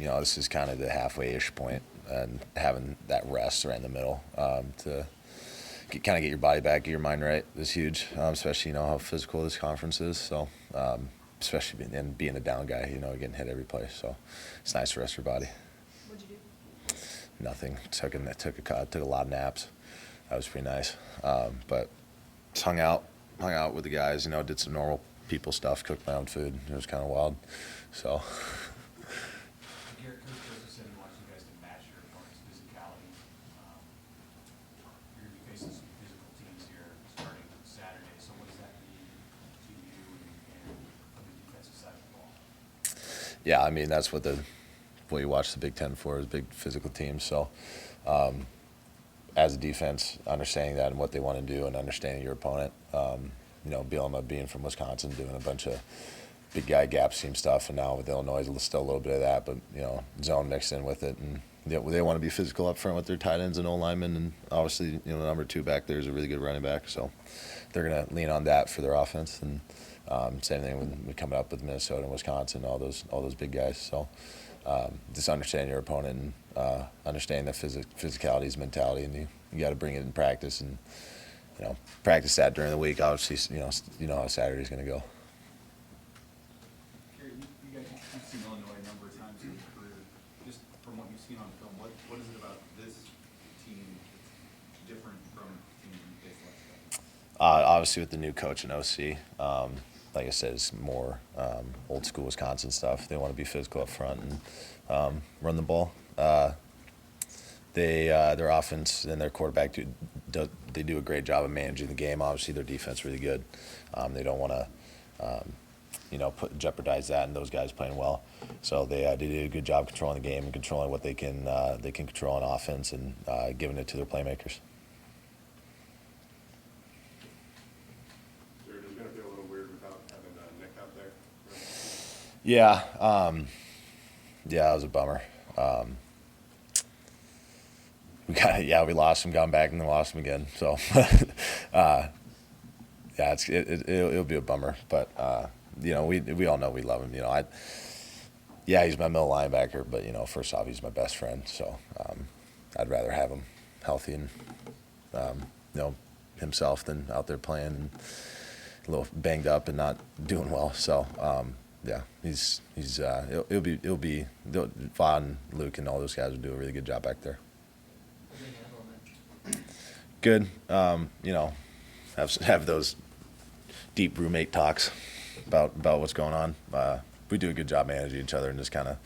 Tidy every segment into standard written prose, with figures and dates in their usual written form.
this is kind of the halfway-ish point, and having that rest right in the middle to kind of get your body back, get your mind right is huge, especially, how physical this conference is. So, especially being a down guy, getting hit every play. So it's nice to rest your body. What'd you do? Nothing. Took a lot of naps. That was pretty nice. But just hung out with the guys, did some normal people stuff, cooked my own food. It was kind of wild. So. Garrett, Coach Joseph said he wants you guys to match your opponent's physicality. You're going to be facing some physical teams here starting Saturday. So what does that mean to you and from the defensive side of the ball? Yeah, that's what you watch the Big Ten for, is big physical teams. So, as a defense, understanding that and what they want to do, and understanding your opponent. Bielema being from Wisconsin, doing a bunch of big guy gap scheme stuff, and now with Illinois, still a little bit of that, but zone mixed in with it, and they want to be physical up front with their tight ends and O linemen, and obviously number 2 back there is a really good running back, so they're going to lean on that for their offense, and same thing when we coming up with Minnesota and Wisconsin, all those big guys. So just understanding your opponent and understanding the physicality's mentality, and you got to bring it in practice, and practice that during the week. Obviously, how Saturday's going to go. Garrett, you guys have seen Illinois a number of times in your career. Just from what you've seen on film, what is it about this team that's different from teams you faced last time? Obviously, with the new coach and OC, like I said, it's more old school Wisconsin stuff. They want to be physical up front and run the ball. Their offense and their quarterback do a great job of managing the game. Obviously, their defense really good. They don't want to jeopardize that, and those guys playing well. So they do a good job controlling the game and controlling what they can control on offense, and giving it to their playmakers. Jared, is it going to feel a little weird without having Nick out there? Yeah, it was a bummer. We lost him, got back, and then lost him again. So, it'll be a bummer. But we all know we love him. He's my middle linebacker, but first off, he's my best friend. So, I'd rather have him healthy and himself than out there playing and a little banged up and not doing well. So, it'll be Vaughn, Luke, and all those guys will do a really good job back there. Good. Have those deep roommate talks about what's going on. We do a good job managing each other and just kind of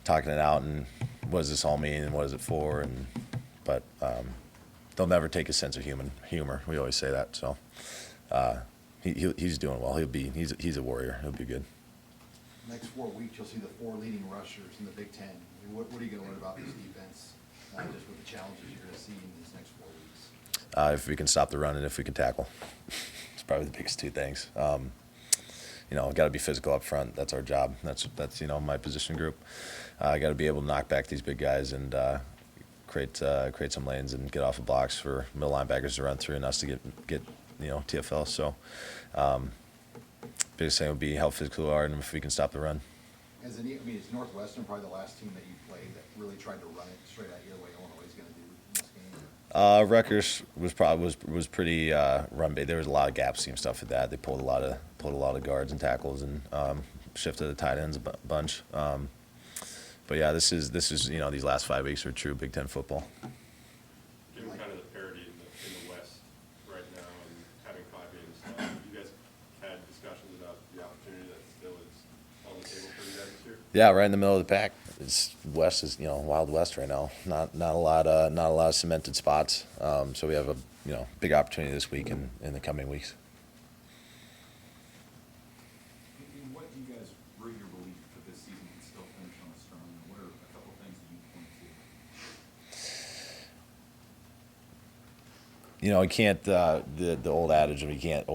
talking it out, and what does this all mean and what is it for, but they'll never take a sense of humor. We always say that. So he's doing well. He's a warrior. He'll be good. Next 4 weeks, you'll see the 4 leading rushers in the Big Ten. What are you going to learn about this defense, just with the challenges you're going to see in these next 4 weeks? If we can stop the run and if we can tackle. It's probably the biggest 2 things. Got to be physical up front. That's our job. That's my position group. Got to be able to knock back these big guys and create some lanes and get off of blocks for middle linebackers to run through and us to get TFL. So biggest thing would be how physical we are and if we can stop the run. Is Northwestern probably the last team that you played that really tried to run it straight at you the way Illinois is going to do in this game? Rutgers was pretty run bait. There was a lot of gap scheme stuff with that. They pulled a lot of guards and tackles and shifted the tight ends a bunch. But yeah, this is these last 5 weeks are true Big Ten football. Given kind of the parity in the West right now and having 5 games, you guys had discussions about the opportunity that still is on the table for you guys this year? Yeah, right in the middle of the pack. West is Wild West right now. Not a lot of cemented spots. So we have a big opportunity this week and in the coming weeks. In what do you guys root your belief that this season can still finish on a strong note? What are a couple of things that you point to? You can't the old adage of you can't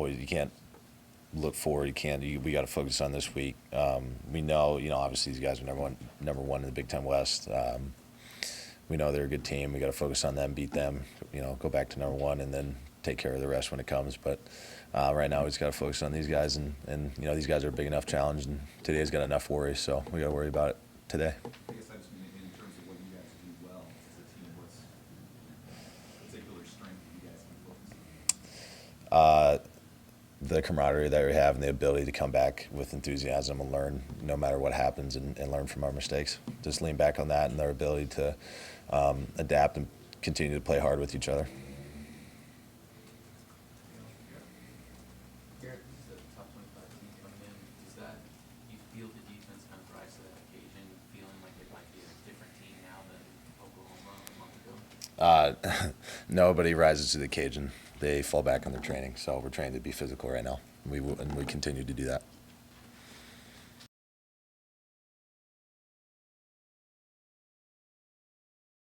look forward. We got to focus on this week. We know obviously these guys are number one in the Big Ten West. We know they're a good team. We got to focus on them, beat them. Go back to number 1 and then take care of the rest when it comes. But right now we just got to focus on these guys and these guys are a big enough challenge and today's got enough worries, so we got to worry about it. today. I guess I just mean in terms of what you guys do well as a team, what's particular strength that you guys can focus on? The camaraderie that we have and the ability to come back with enthusiasm and learn no matter what happens and learn from our mistakes. Just lean back on that and their ability to adapt and continue to play hard with each other. Garrett, this is a top 25 team coming in. Does that, you feel the defense kind of rise to that occasion, feeling like it might be a different team now than Oklahoma a month ago? Nobody rises to the occasion. They fall back on their training. So we're trained to be physical right now. And we continue to do that.